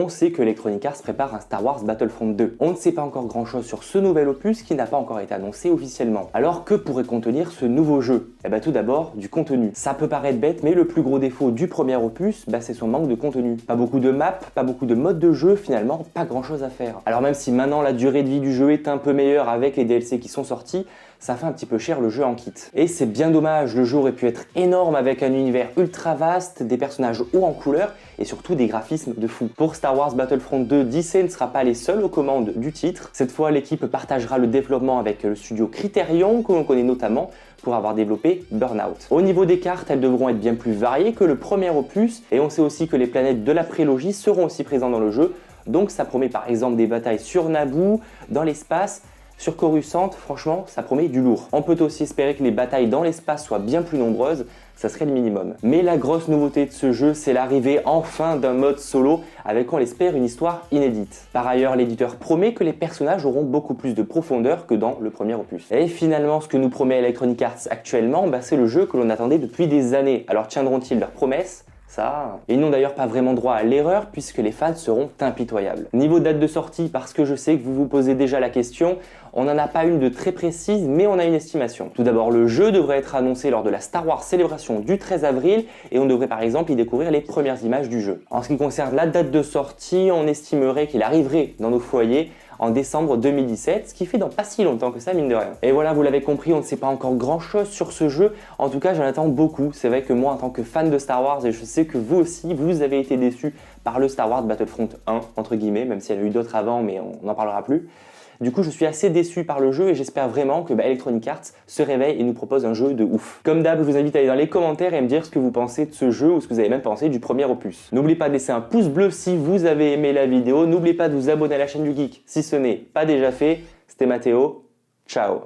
On sait que Electronic Arts prépare un Star Wars Battlefront 2. On ne sait pas encore grand chose sur ce nouvel opus qui n'a pas encore été annoncé officiellement. Alors que pourrait contenir ce nouveau jeu? Eh bien tout d'abord, du contenu. Ça peut paraître bête, mais le plus gros défaut du premier opus, c'est son manque de contenu. Pas beaucoup de maps, pas beaucoup de modes de jeu, finalement pas grand chose à faire. Alors même si maintenant la durée de vie du jeu est un peu meilleure avec les DLC qui sont sortis, ça fait un petit peu cher le jeu en kit. Et c'est bien dommage, le jeu aurait pu être énorme avec un univers ultra vaste, des personnages hauts en couleur et surtout des graphismes de fou. Pour Star Wars Battlefront 2, Disney ne sera pas les seuls aux commandes du titre. Cette fois, l'équipe partagera le développement avec le studio Criterion, que l'on connaît notamment pour avoir développé Burnout. Au niveau des cartes, elles devront être bien plus variées que le premier opus, et on sait aussi que les planètes de la prélogie seront aussi présentes dans le jeu, donc ça promet par exemple des batailles sur Naboo, dans l'espace, sur Coruscant, franchement, ça promet du lourd. On peut aussi espérer que les batailles dans l'espace soient bien plus nombreuses, ça serait le minimum. Mais la grosse nouveauté de ce jeu, c'est l'arrivée enfin d'un mode solo, avec on l'espère une histoire inédite. Par ailleurs, l'éditeur promet que les personnages auront beaucoup plus de profondeur que dans le premier opus. Et finalement, ce que nous promet Electronic Arts actuellement, c'est le jeu que l'on attendait depuis des années. Alors tiendront-ils leurs promesses? Ça. Et ils n'ont d'ailleurs pas vraiment droit à l'erreur puisque les fans seront impitoyables. Niveau date de sortie, parce que je sais que vous vous posez déjà la question, on n'en a pas une de très précise, mais on a une estimation. Tout d'abord, le jeu devrait être annoncé lors de la Star Wars Célébration du 13 avril et on devrait par exemple y découvrir les premières images du jeu. En ce qui concerne la date de sortie, on estimerait qu'il arriverait dans nos foyers en décembre 2017, ce qui fait dans pas si longtemps que ça, mine de rien. Et voilà, vous l'avez compris, on ne sait pas encore grand chose sur ce jeu. En tout cas, j'en attends beaucoup. C'est vrai que moi, en tant que fan de Star Wars, et je sais que vous aussi, vous avez été déçus par le Star Wars Battlefront 1, entre guillemets, même s'il y en a eu d'autres avant, mais on n'en parlera plus. Du coup, je suis assez déçu par le jeu et j'espère vraiment que Electronic Arts se réveille et nous propose un jeu de ouf. Comme d'hab, je vous invite à aller dans les commentaires et me dire ce que vous pensez de ce jeu ou ce que vous avez même pensé du premier opus. N'oubliez pas de laisser un pouce bleu si vous avez aimé la vidéo. N'oubliez pas de vous abonner à la chaîne du Geek si ce n'est pas déjà fait. C'était Mathéo. Ciao.